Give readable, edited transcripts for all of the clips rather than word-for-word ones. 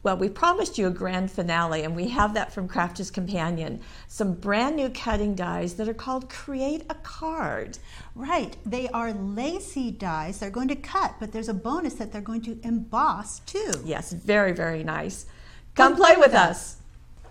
Well, we promised you a grand finale, and we have that from Crafter's Companion. Some brand new cutting dies that are called Create a Card. Right. They are lacy dies. They're going to cut, but there's a bonus that they're going to emboss too. Yes, very, very nice. Come play with us.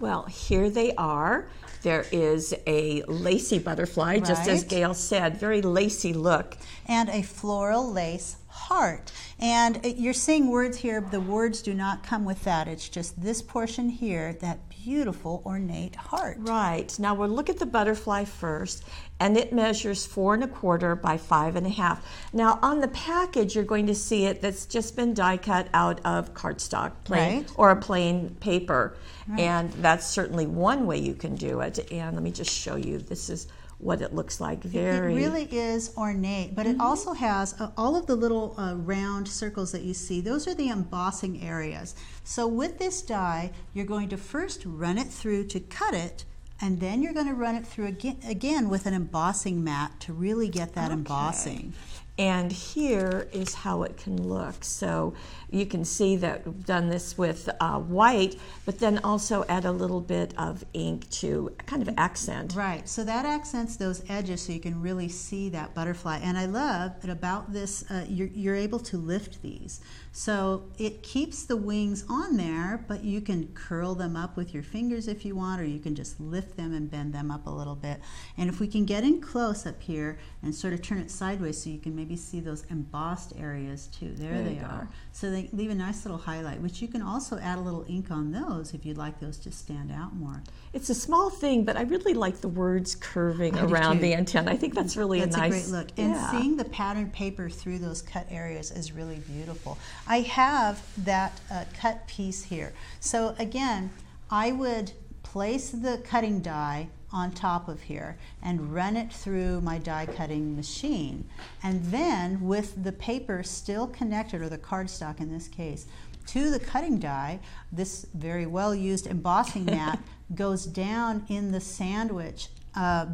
Well, here they are. There is a lacy butterfly, just as Gail said, very lacy look. And a floral lace heart. And you're seeing words here. The words do not come with that. It's just this portion here, that beautiful ornate heart. Right. Now we'll look at the butterfly first, and it measures 4 1/4 by 5 1/2. Now on the package, you're going to see it that's just been die cut out of cardstock, plain, or a plain paper. Right. And that's certainly one way you can do it. And let me just show you. This is what it looks like. It really is ornate, but it also has all of the little round circles that you see. Those are the embossing areas. So with this die, you're going to first run it through to cut it, and then you're going to run it through again with an embossing mat to really get that embossing. And here is how it can look. So you can see that we've done this with white, but then also add a little bit of ink to kind of accent. Right, so that accents those edges so you can really see that butterfly. And I love it about this, you're able to lift these. So it keeps the wings on there, but you can curl them up with your fingers if you want, or you can just lift them and bend them up a little bit. And if we can get in close up here and sort of turn it sideways so you can maybe see those embossed areas too. There they are. So they leave a nice little highlight, which you can also add a little ink on those if you'd like those to stand out more. It's a small thing, but I really like the words curving around the antenna. I think that's really that's a nice... That's a great look. And seeing the patterned paper through those cut areas is really beautiful. I have that cut piece here. So again, I would place the cutting die on top of here and run it through my die cutting machine. And then with the paper still connected, or the cardstock in this case, to the cutting die, this very well used embossing mat goes down in the sandwich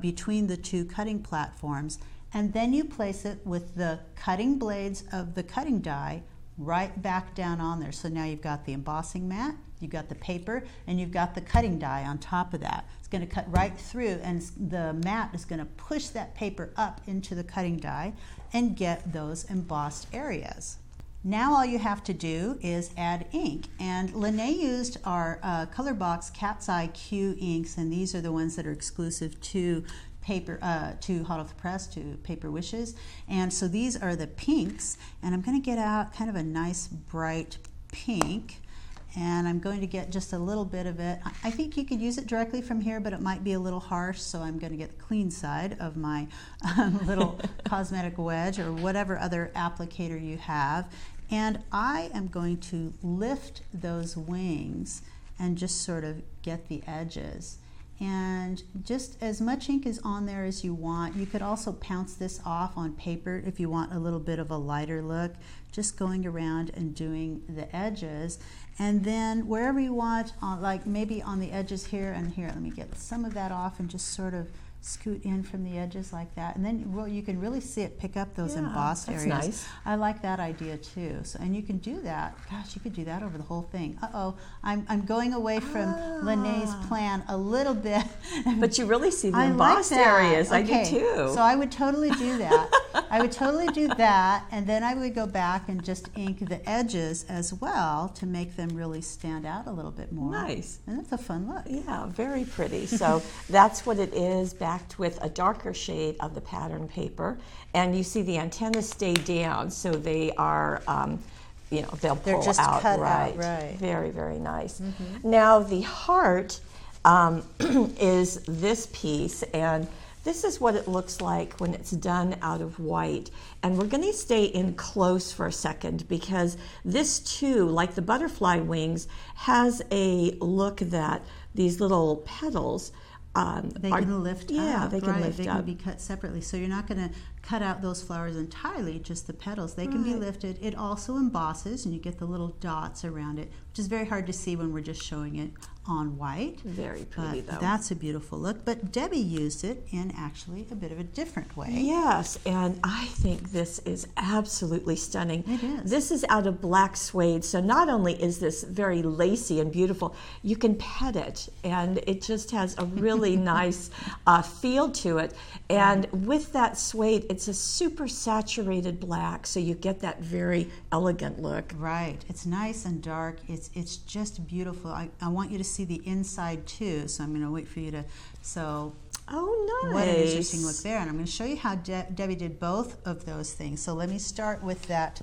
between the two cutting platforms, and then you place it with the cutting blades of the cutting die right back down on there. So now you've got the embossing mat, you've got the paper, and you've got the cutting die on top of that. It's going to cut right through, and the mat is going to push that paper up into the cutting die and get those embossed areas. Now all you have to do is add ink, and Lene used our Color Box Cat's Eye Q inks, and these are the ones that are exclusive to paper, to Hot Off the Press, to Paper Wishes. And so these are the pinks, and I'm going to get out kind of a nice bright pink, and I'm going to get just a little bit of it. I think you could use it directly from here, but it might be a little harsh, so I'm going to get the clean side of my little cosmetic wedge or whatever other applicator you have. And I am going to lift those wings and just sort of get the edges. And just as much ink is on there as you want. You could also pounce this off on paper if you want a little bit of a lighter look, just going around and doing the edges. And then wherever you want, like maybe on the edges here and here, let me get some of that off and just sort of scoot in from the edges like that, and then you can really see it pick up those embossed areas. Nice. I like that idea too. So, and you can do that. Gosh, you could do that over the whole thing. I'm going away from Lene's plan a little bit. But you really see the embossed areas. I do too. So I would totally do that. I would totally do that, and then I would go back and just ink the edges as well to make them really stand out a little bit more. Nice. And that's a fun look. Yeah, very pretty. So that's what it is, backed with a darker shade of the pattern paper. And you see the antennas stay down, so they are, you know, they're just out. Cut right. out, right. Very, very nice. Now the heart is this piece, and this is what it looks like when it's done out of white. And we're going to stay in close for a second, because this too, like the butterfly wings, has a look that these little petals they can lift up. Yeah, they can lift they up. can be cut separately. So you're not going to cut out those flowers entirely, just the petals. They can be lifted. It also embosses, and you get the little dots around it, which is very hard to see when we're just showing it on white. Very pretty, though. That's a beautiful look. But Debbie used it in actually a bit of a different way. Yes, and I think this is absolutely stunning. It is. This is out of black suede, so not only is this very lacy and beautiful, you can pet it, and it just has a really nice feel to it. And with that suede, it's a super saturated black, so you get that very elegant look. Right. It's nice and dark. It's just beautiful. I want you to see the inside too, so I'm going to wait for you to. So, oh, nice. What an interesting look there. And I'm going to show you how Debbie did both of those things. So let me start with that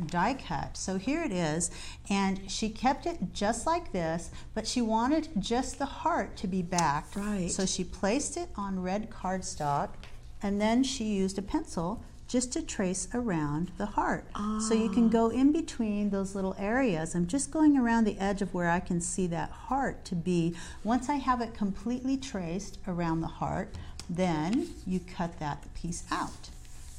die cut. So here it is, and she kept it just like this, but she wanted just the heart to be backed. Right. So she placed it on red cardstock, and then she used a pencil just to trace around the heart. So you can go in between those little areas. I'm just going around the edge of where I can see that heart to be. Once I have it completely traced around the heart, then you cut that piece out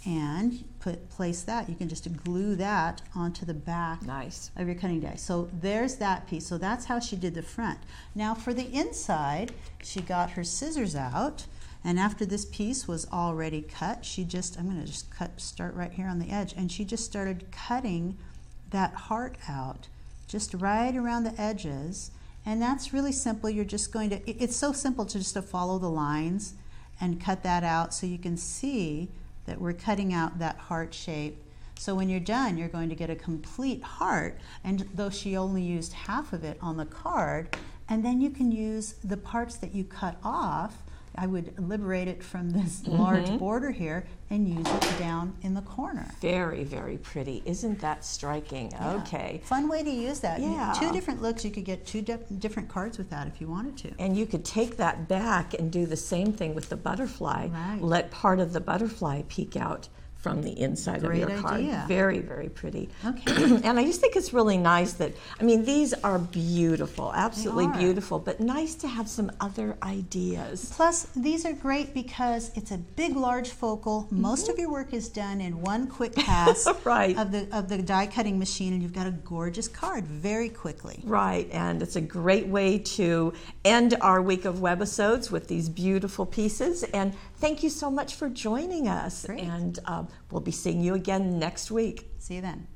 and place that. You can just glue that onto the back of your cutting die. So there's that piece. So that's how she did the front. Now for the inside, she got her scissors out, and after this piece was already cut, I'm going to just start right here on the edge, and she just started cutting that heart out, just right around the edges. And that's really simple. You're just going to, it's so simple to just to follow the lines and cut that out, so you can see that we're cutting out that heart shape. So when you're done, you're going to get a complete heart, and though she only used half of it on the card, and then you can use the parts that you cut off. I would liberate it from this large border here and use it down in the corner. Very, very pretty. Isn't that striking? Yeah. Okay. Fun way to use that. Yeah. Two different looks. You could get two different cards with that if you wanted to. And you could take that back and do the same thing with the butterfly. Right. Let part of the butterfly peek out from the inside of your card. Idea. Very, very pretty. Okay. And I just think it's really nice that, I mean, these are beautiful, absolutely beautiful, but nice to have some other ideas. Plus, these are great because it's a big, large focal. Most of your work is done in one quick pass of the die cutting machine, and you've got a gorgeous card very quickly. Right, and it's a great way to end our week of Webisodes with these beautiful pieces. And thank you so much for joining us. Great. And we'll be seeing you again next week. See you then.